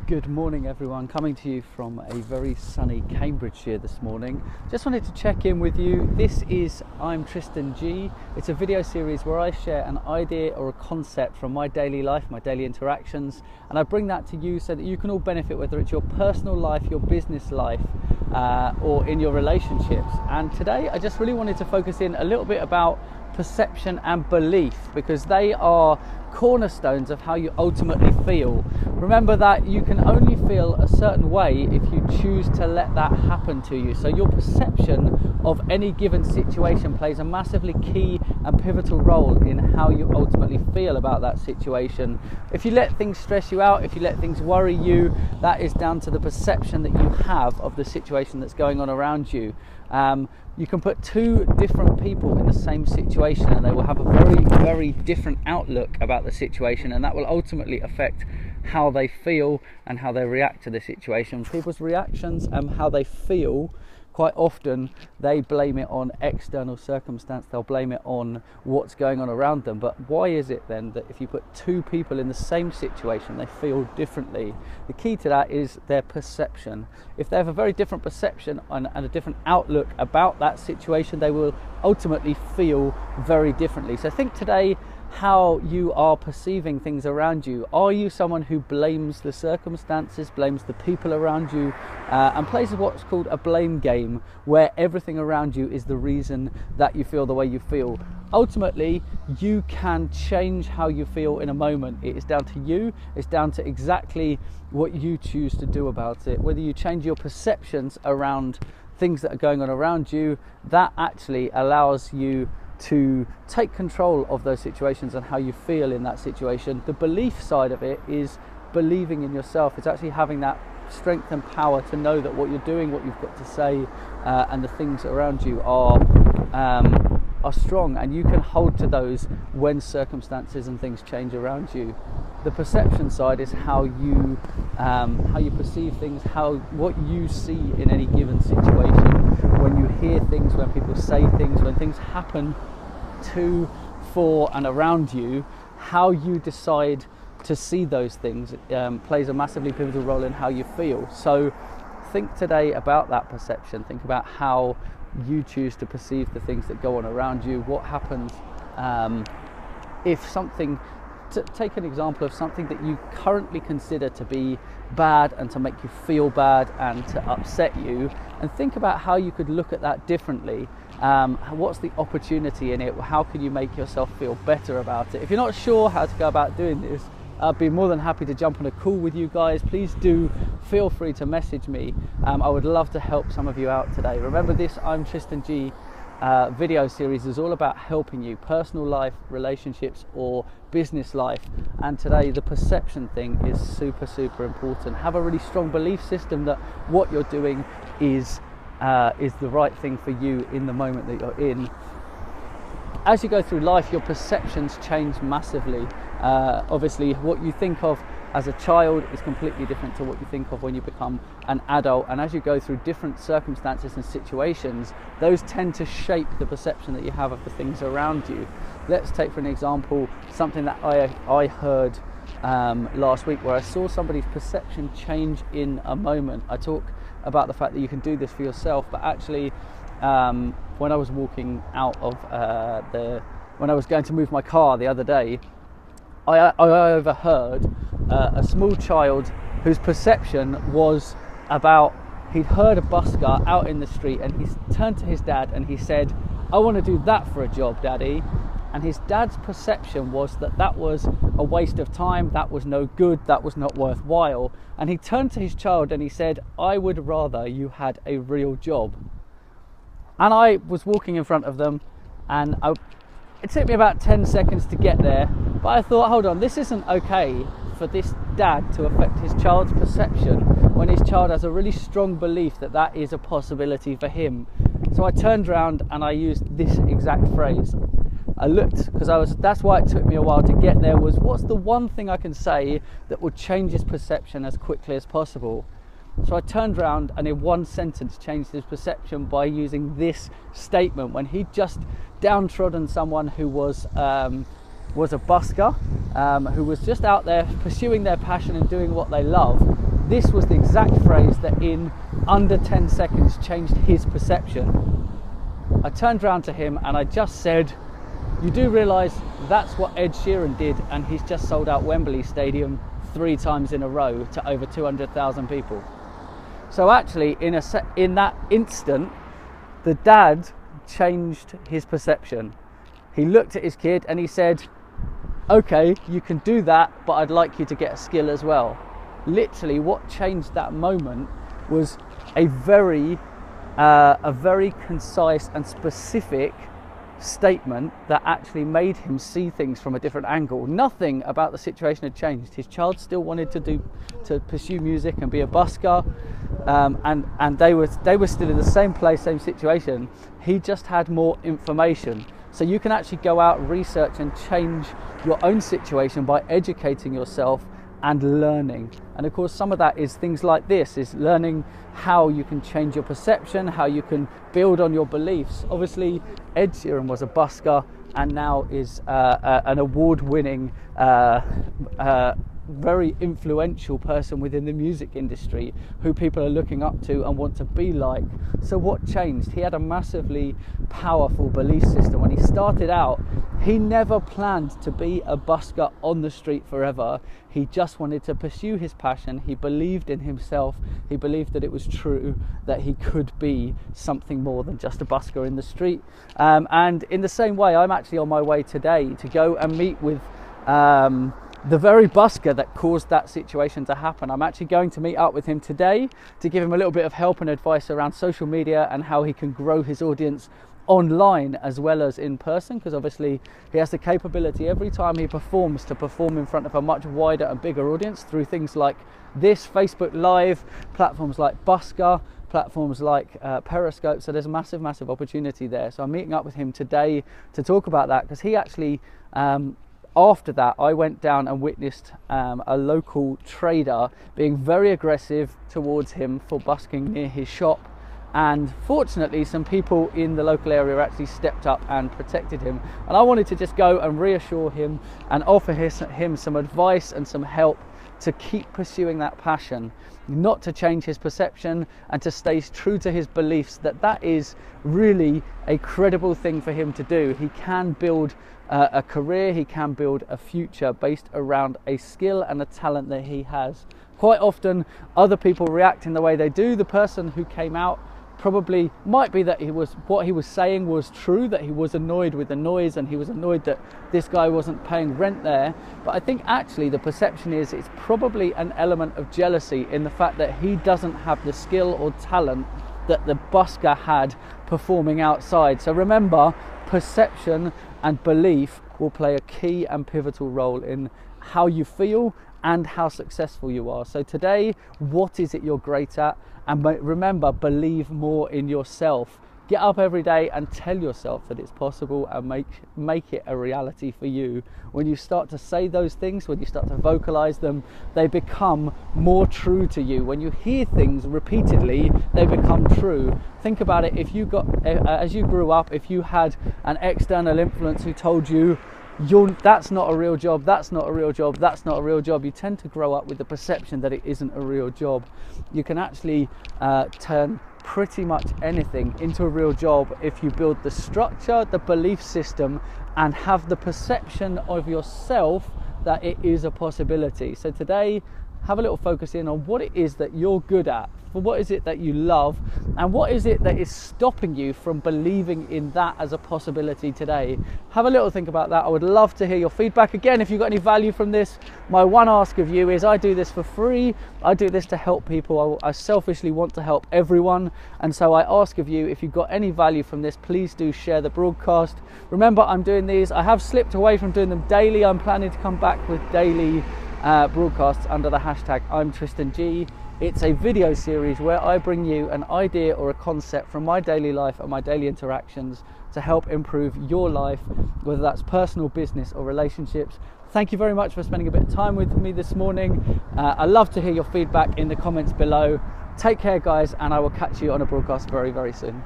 Good morning everyone, coming to you from a very sunny Cambridgeshire this morning. Just wanted to check in with you. This is ImTristanG. It's a video series where I share an idea or a concept from my daily life, my daily interactions, and I bring that to you so that you can all benefit, whether it's your personal life, your business life, or in your relationships. And today I just really wanted to focus in a little bit about perception and belief, because they are cornerstones of how you ultimately feel. Remember that you can only feel a certain way if you choose to let that happen to you. So your perception of any given situation plays a massively key and pivotal role in how you ultimately feel about that situation. If you let things stress you out, if you let things worry you, that is down to the perception that you have of the situation that's going on around you. You can put two different people in the same situation and they will have a very different outlook about the situation, and that will ultimately affect how they feel and how they react to the situation. People's reactions and how they feel, quite often they blame it on external circumstance, they'll blame it on what's going on around them. But why is it then that if you put two people in the same situation, they feel differently? The key to that is their perception. If they have a very different perception and a different outlook about that situation, they will ultimately feel very differently. So think today how you are perceiving things around you. Are you someone who blames the circumstances, blames the people around you, and plays what's called a blame game, where everything around you is the reason that you feel the way you feel? Ultimately, you can change how you feel in a moment. It is down to you. It's down to exactly what you choose to do about it. Whether you change your perceptions around things that are going on around you, that actually allows you to take control of those situations and how you feel in that situation. The belief side of it is believing in yourself. It's actually having that strength and power to know that what you're doing, what you've got to say, and the things around you are strong, and you can hold to those when circumstances and things change around you. The perception side is how you perceive things, what you see in any given situation. When you hear things, when people say things, when things happen to, for and around you, how you decide to see those things plays a massively pivotal role in how you feel. So think today about that perception. Think about how you choose to perceive the things that go on around you. What happens if something, take an example of something that you currently consider to be bad and to make you feel bad and to upset you, and think about how you could look at that differently. What's the opportunity in it? How can you make yourself feel better about it? If you're not sure how to go about doing this, I'd be more than happy to jump on a call with you guys. Please do feel free to message me. I would love to help some of you out today. Remember, this ImTristanG video series is all about helping you, personal life, relationships, or business life. And today the perception thing is super important. Have a really strong belief system that what you're doing is the right thing for you in the moment that you're in. As you go through life, your perceptions change massively. Obviously, what you think of as a child is completely different to what you think of when you become an adult, and as you go through different circumstances and situations, those tend to shape the perception that you have of the things around you. Let's take for an example something that I heard last week, where I saw somebody's perception change in a moment. I talk about the fact that you can do this for yourself, but actually when I was walking out of when I was going to move my car the other day, I overheard a small child whose perception was about, he'd heard a busker out in the street and he turned to his dad and he said, "I want to do that for a job, Daddy." And his dad's perception was that that was a waste of time, that was no good, that was not worthwhile. And he turned to his child and he said, "I would rather you had a real job." And I was walking in front of them, and it took me about 10 seconds to get there, but I thought, hold on, this isn't okay for this dad to affect his child's perception when his child has a really strong belief that that is a possibility for him. So I turned around and I used this exact phrase. I looked, because that's why it took me a while to get there, was what's the one thing I can say that will change his perception as quickly as possible? So I turned around and in one sentence changed his perception by using this statement. When he just downtrodden someone who was a busker, who was just out there pursuing their passion and doing what they love, this was the exact phrase that in under 10 seconds changed his perception. I turned around to him and I just said, you do realise that's what Ed Sheeran did, and he's just sold out Wembley Stadium 3 times in a row to over 200,000 people. So actually, in that instant, the dad changed his perception. He looked at his kid and he said, okay, you can do that, but I'd like you to get a skill as well. Literally, what changed that moment was a very concise and specific statement that actually made him see things from a different angle. Nothing about the situation had changed. His child still wanted to pursue music and be a busker, and they were still in the same place, same situation. He just had more information. So you can actually go out, research and change your own situation by educating yourself and learning. And of course, some of that is things like this, is learning how you can change your perception, how you can build on your beliefs. Obviously, Ed Sheeran was a busker and now is an award-winning, very influential person within the music industry who people are looking up to and want to be like. So what changed? He had a massively powerful belief system. When he started out, he never planned to be a busker on the street forever. He just wanted to pursue his passion. He believed in himself. He believed that it was true, that he could be something more than just a busker in the street. And in the same way, I'm actually on my way today to go and meet with the very busker that caused that situation to happen. I'm actually going to meet up with him today to give him a little bit of help and advice around social media and how he can grow his audience online as well as in person, because obviously he has the capability every time he performs to perform in front of a much wider and bigger audience through things like this, Facebook Live, platforms like Busker, platforms like Periscope. So there's a massive opportunity there. So I'm meeting up with him today to talk about that, because he actually after that, I went down and witnessed a local trader being very aggressive towards him for busking near his shop. And fortunately, some people in the local area actually stepped up and protected him. And I wanted to just go and reassure him and offer him some advice and some help to keep pursuing that passion, not to change his perception, and to stay true to his beliefs that that is really a credible thing for him to do. He can build a career, he can build a future based around a skill and a talent that he has. Quite often, other people react in the way they do. The person who came out probably might be that what he was saying was true, that he was annoyed with the noise and he was annoyed that this guy wasn't paying rent there. But I think actually the perception is it's probably an element of jealousy in the fact that he doesn't have the skill or talent that the busker had performing outside. So remember, perception and belief will play a key and pivotal role in how you feel and how successful you are. So today, what is it you're great at? And remember, believe more in yourself. Get up every day and tell yourself that it's possible, and make it a reality for you. When you start to say those things, when you start to vocalize them, they become more true to you. When you hear things repeatedly, they become true. Think about it. If you as you grew up, if you had an external influence who told you, that's not a real job, that's not a real job, that's not a real job, you tend to grow up with the perception that it isn't a real job. You can actually turn pretty much anything into a real job if you build the structure, the belief system, and have the perception of yourself that it is a possibility. So today, have a little focus in on what it is that you're good at, for what is it that you love, and what is it that is stopping you from believing in that as a possibility today. Have a little think about that. I would love to hear your feedback. Again, if you've got any value from this, my one ask of you is, I do this for free. I do this to help people. I selfishly want to help everyone, and so I ask of you, if you've got any value from this, please do share the broadcast. Remember, I'm doing these, I have slipped away from doing them daily. I'm planning to come back with daily broadcasts under the hashtag ImTristanG. It's a video series where I bring you an idea or a concept from my daily life and my daily interactions to help improve your life, whether that's personal, business or relationships. Thank you very much for spending a bit of time with me this morning. I'd love to hear your feedback in the comments below. Take care, guys, and I will catch you on a broadcast very, very soon.